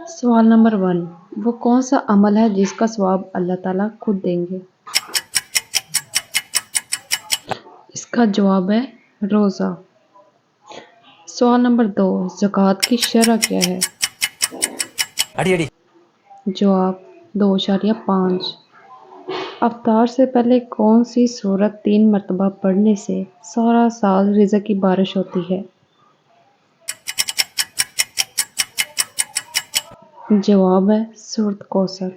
سوال نمبر 1، وہ کون سا عمل ہے جس کا ثواب اللہ تعالیٰ خود دیں گے؟ اس کا جواب ہے روزہ۔ سوال نمبر 2، زکوٰۃ کی شرح کیا ہے؟ جواب 2.5۔ افطار سے پہلے کون سی سورت 3 مرتبہ پڑھنے سے سارا سال رزق کی بارش ہوتی ہے؟ جواب ہے سورۃ کوثر۔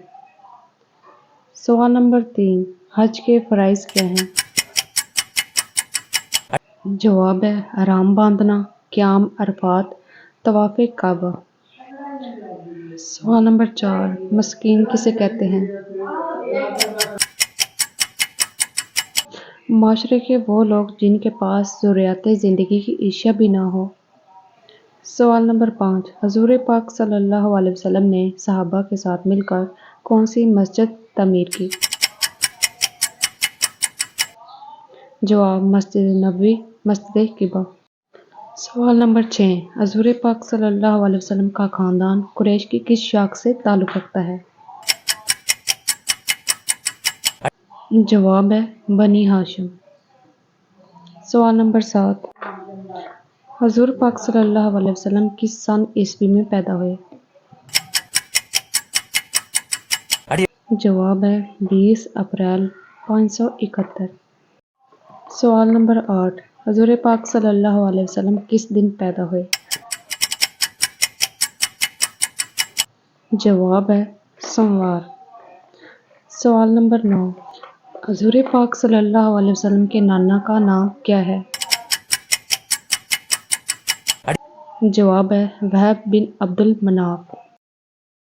سوال نمبر 3، حج کے فرائض کیا ہیں؟ جواب ہے احرام باندھنا، قیام عرفات، طواف کعبہ۔ سوال نمبر 4، مسکین کسے کہتے ہیں؟ معاشرے کے وہ لوگ جن کے پاس ضروریات زندگی کی اشیاء بھی نہ ہو۔ سوال نمبر 5، حضور پاک صلی اللہ علیہ وسلم نے صحابہ کے ساتھ مل کر کون سی مسجد تعمیر کی؟ جواب مسجد نبوی، مسجد قباء۔ سوال نمبر 6، حضور پاک صلی اللہ علیہ وسلم کا خاندان قریش کی کس شاخ سے تعلق رکھتا ہے؟ جواب ہے بنی ہاشم۔ سوال نمبر 7، حضور پاک صلی اللہ علیہ وسلم کس سن عیسوی میں پیدا ہوئے؟ جواب ہے 20 اپریل 571۔ سوال نمبر 8، حضور پاک صلی اللہ علیہ وسلم کس دن پیدا ہوئے؟ جواب ہے سوموار۔ سوال نمبر 9، حضور پاک صلی اللہ علیہ وسلم کے نانا کا نام کیا ہے؟ جواب ہے وہب بن عبد المناف۔